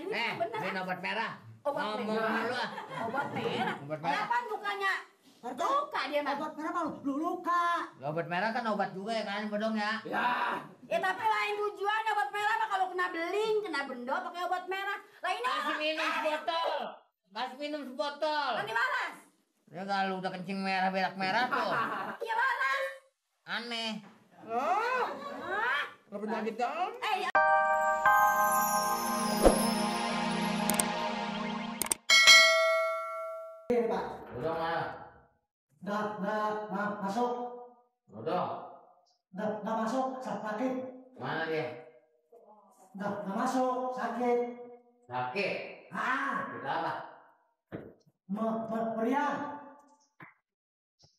punya duit bener. Ini obat merah. Obat merah. Obat merah. Kenapa mukanya luka dia mah? Obat merah mau luka. Obat merah kan obat juga ya kan, Bodong ya? Ya tapi lain tujuannya obat merah mah kalau kena beling, kena bendo pakai obat merah. Lah ini Kasih minum sebotol. Kasih minum sebotol. Nanti balas. Ya kalau udah kencing merah berak merah tuh. Iya balas. Aneh. Nggak penyakit dong. Ini Pak. Bodong mana? Nggak masuk. Bodong. Nggak masuk sakit. Mana dia? Nggak masuk sakit. Sakit. Sakit apa? Meriang.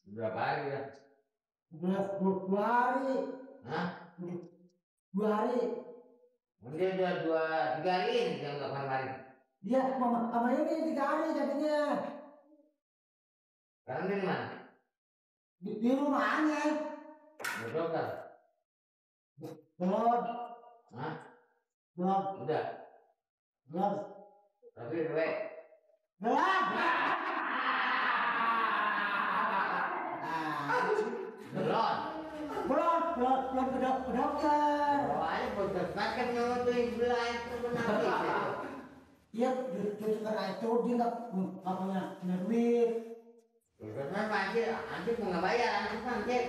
Berapa hari ya? 2 hari. Hah? 2 hari. Dia udah 3 hari ini yang nggak kemarin. Dia sama ini 3 hari jadinya. Sekarang dia di mana? Di rumahnya. Udah dokter. Belum. Hah? Belum. Udah. Belum. Tapi udah baik. Belum. Belum ke dokter. Oh, aja puskesmas kan nyutuin belah itu benar. Iya, karena itu dia nggak punya duit. Puskesmas anjir mau nggak bayar anjir.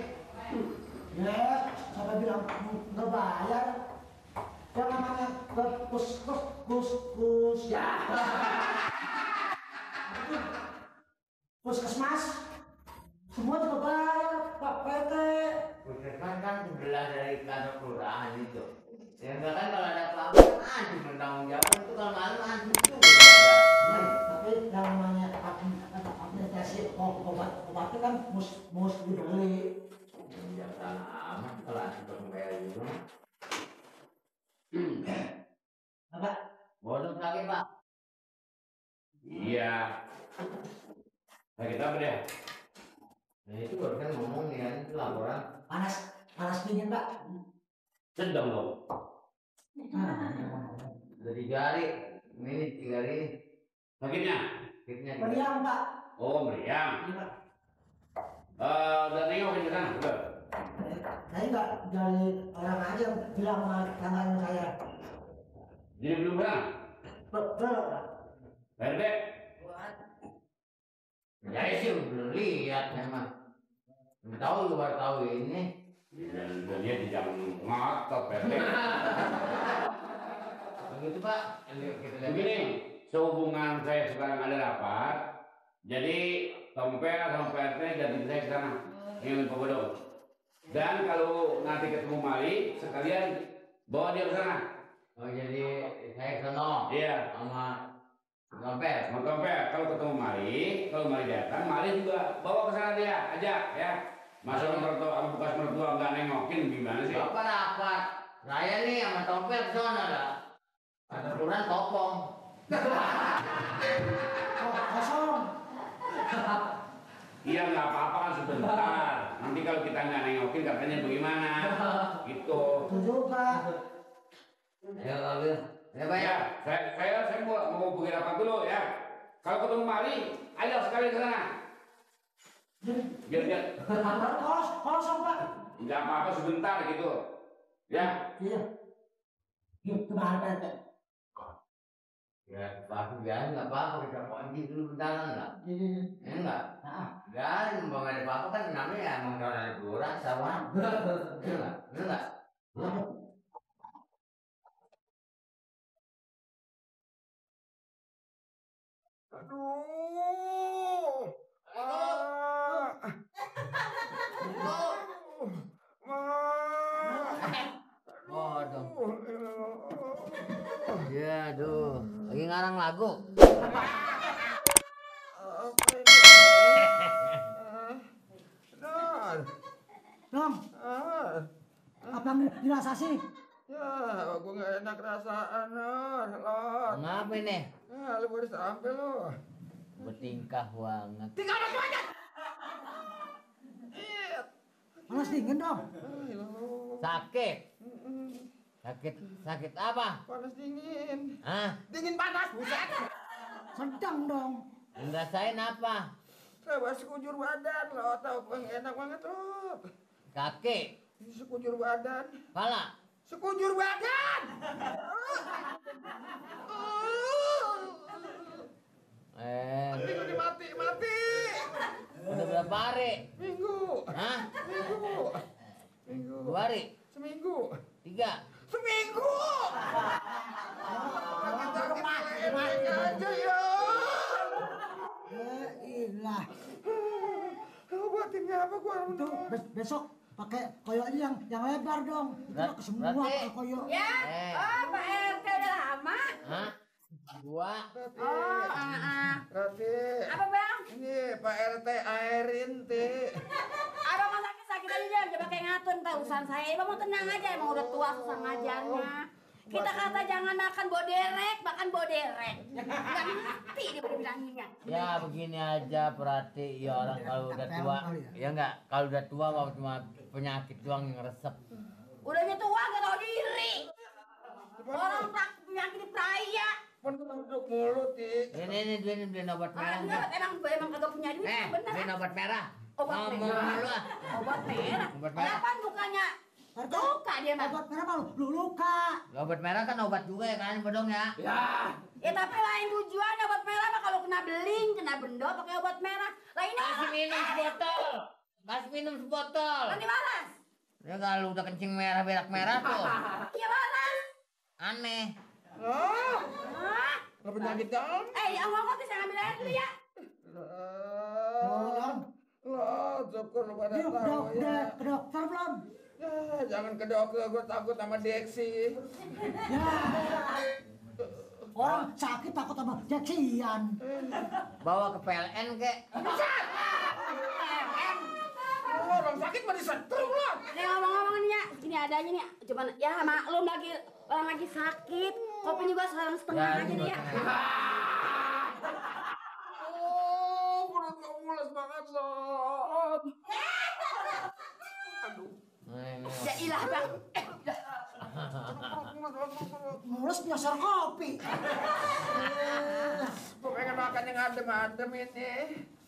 Ya, sampai bilang nggak bayar. Yang namanya puskesmas semua juga bayar, Pak PT. Puskesmas kan sebelah dari kantor kelurahan itu. Ya enggak kan kalau ada apa-apa kan anjir bertanggung jawab itu kalau malam anjir itu. Tapi yang namanya administrasi obatnya kan mesti dibeli. Jangan amat kalau anjir bayar itu. Apa? Bodong sakit Pak. Iya. Sakit apa dia? Nah itu baru kan ngomong nih kan itu laporan. Panas dingin Pak. Sedang dong. Udah 3 hari. Ini 3 hari ini. Sakitnya? Sakitnya. Meriang Pak. Oh, meriang. Iya Pak. Udah nengokin ke sana, udah. Saya nggak dari orang aja bilang sama tangan saya. Jadi belum berang? Belum Pak. RT? Ya sih belum lihat memang. Belum tahu lu baru tahu ini. Dan dia di jam ngotot, RT. Begitu Pak. Kita lihat. Begini, sehubungan saya sekarang ada rapat, jadi Tompel sama PRT ganti saya ke sana, ingin Pak Bodong. Dan kalau nanti ketemu Mali, sekalian bawa dia ke sana. Oh jadi saya ke sono. Iya. Sama Tompel. Sama Tompel, kalau ketemu Mali, kalau Mali datang, Mali juga bawa ke sana dia, ajak ya. Masa mertua, bekas mertua nggak nengokin gimana sih? Bapak rapat. Saya nih sama Tompel ke sono lah. Ada ukuran topong. Kosong. Iya nggak apa-apa kan sebentar. Nanti kalau kita nggak nengokin katanya bagaimana? Gitu. Tujuh Pak. Ya kalau ya Pak ya. Ya, saya mau pergi rapat dulu ya. Kalau ketemu Mali, ayo sekali ke sana. Biar Kosong Pak. nggak apa-apa sebentar gitu. Ya. Iya. Gimana Pak? Ya Pak biarin nggak apa-apa kita kunci dulu bentaran lah. Enggak. Biarin mau ada apa-apa kan namanya emang kalau ada kelurahan sama. Enggak. Aduh. Waduh. Ya aduh, lagi ngarang lagu. Dong. Apa yang dirasa sih? Ya, gue gak enak rasaan, Lor. Ngapa ini? Ah, lu baru sampai lo. Bertingkah banget. Tinggal apa aja? Panas dingin dong. Sakit. Sakit apa? Panas dingin. Hah? Dingin panas, buset. Sedang dong. Ngerasain apa? Coba sekujur badan lo, tau gue enak banget lo. Kaki, Sekujur badan. kepala. Sekujur badan. Mati udah mati. Udah berapa hari? Minggu. Hah? Minggu. 2 hari? Seminggu. 3? Seminggu. Mati aja ya. Ya ilah. Obatinnya apa gua? Itu besok pakai koyoknya yang lebar dong. Itu mah semua Berarti- pakai koyok. Ya, oh Pak RT udah lama. Hah? 2? Oh, Rati. Apa bang? Ini Pak RT airin teh. Abang mau sakit aja jangan pakai ngatur ntar urusan saya. Abang mau tenang aja, emang udah tua susah ngajarnya. Kita kata jangan makan boderek, makan boderek. Nggak ngerti dia bilanginnya. Ya begini aja perhati ya orang kalau udah tua. Ya enggak, kalau udah tua mau cuma penyakit doang yang resep. Udahnya tua gak tau diri. Orang penyakit peraya. Penduduk mulu ti. Ini beli obat merah. Enggak, emang kagak punya duit, bener. Beli obat merah. Obat Ngomong merah. dulu ah. Obat merah. Obat merah. Kenapa bukannya RT, luka dia mah? obat merah mau lu luka. Obat merah kan obat juga ya kan bodong ya. Ya tapi lain tujuannya obat merah mah kalau kena beling, kena bendol pakai obat merah. Lah ini Kasih minum sebotol. Kasih minum sebotol. nanti waras. Ya kalau udah kencing merah berak merah tuh. Iya waras. Aneh. Oh, Hah? nggak penyakit dong. Yang ngomong tuh saya ngambil air dulu ya. Loh, syukur lu pada Dia tahu ya. ke dokter belum? Ya, jangan ke dokter, gue takut sama Deksi. Ya. Orang sakit takut sama jaksian. Bawa ke PLN kek. Oh, orang sakit mah disetrum loh. Nih ngomong-ngomong nih ya, ini adanya nih. Cuman ya maklum lagi orang lagi sakit. Kopi juga sekarang setengah Ya, aja nih ya. Oh, perut gue mules banget loh. Ya ilah bang. Mulus nyosor kopi. Gue pengen makan yang adem-adem ini.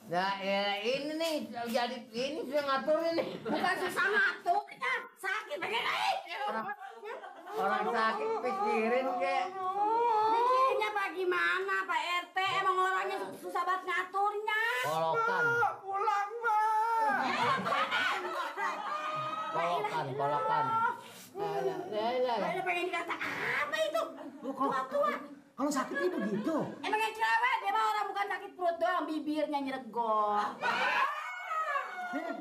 Nah, ya ini nih jadi ini sudah ngatur ini. Bukan susah ngaturnya, sakit pengen naik. Orang sakit pikirin kek. Mikirinnya apa gimana Pak RT? Emang orangnya susah banget ngaturnya. Kolokan, Pulang mah. kolokan. Saya pengen dikata apa itu? Tua-tua. Kalau sakit itu begitu. Emangnya cewek, dia mah orang bukan sakit perut doang, bibirnya nyeregol.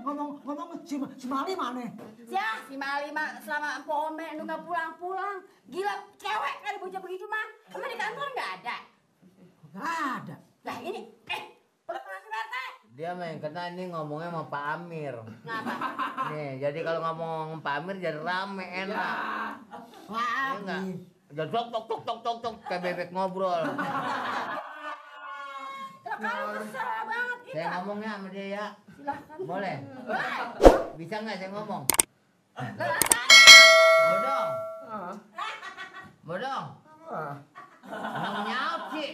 Ngomong si Mali mana? Ya, si Mali mah selama Empok Ome itu nggak pulang-pulang. Gila, cewek kali bocah begitu mah. Emang di kantor nggak ada? Gak ada. Lah ini, perkenalkan RT. Dia main kena ini ngomongnya sama Pak Amir. Ngapa? Nih, jadi kalau ngomong Pak Amir jadi rame enak. Wah, Iya enggak? Jadi tok kayak bebek ngobrol. Lah kalau kesel banget kita. Saya ngomongnya sama dia ya. Silahkan. Boleh? Wah, Bisa nggak saya ngomong? lah, Bodong, Ah, bodong. ah. Ngomong nyaut sih.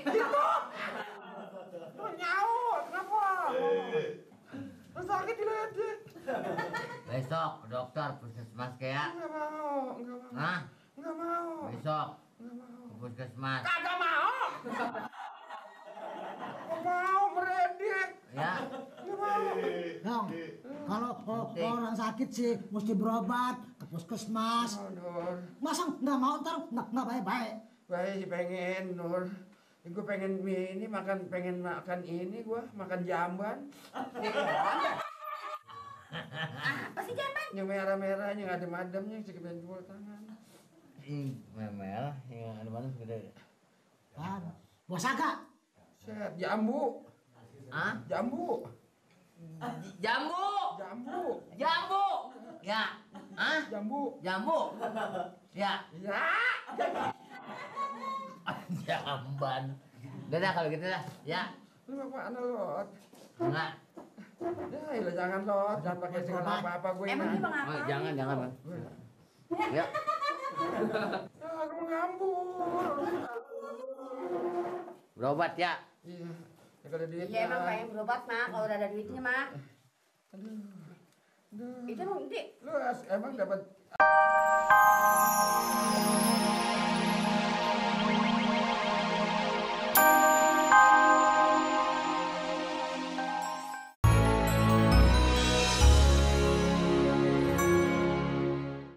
Lu nyaut, kenapa? Lu sakit diledek. Besok ke dokter puskesmas kayak. Nggak mau. Hah? Nggak mau. Besok ke puskesmas. Kagak mau. Nggak mau meredek. Ya. Nggak mau. Dong, kalau orang sakit sih mesti berobat ke puskesmas. Nur, Masa nggak mau ntar nggak baik-baik. baik pengen Nur. Gue pengen mie ini pengen makan ini makan jamban. apa sih jamban? Yang merah-merah, yang adem-ademnya sekedar jempol tangan. Merah yang ada mana gede. Kan, buah saga. Set, jambu. Hah? Jambu. Jambu. Jambu. Jambu. Ya. Hah? Jambu. Jambu. Ya. Ya. Jamban. Udah dah kalau gitu dah. Ya. Lu mau kemana Lot? Enggak. Ya, jangan Lot. Jangan pakai segala apa-apa gue Emang ini. dia mau ngapain? Jangan, Bang. Ya. Aku mau ngambur. Berobat ya. Iya. Ya kalau ada duit Iya emang pengen berobat mah kalau udah ada duitnya mah. Aduh. Itu emang nanti Lu emang dapat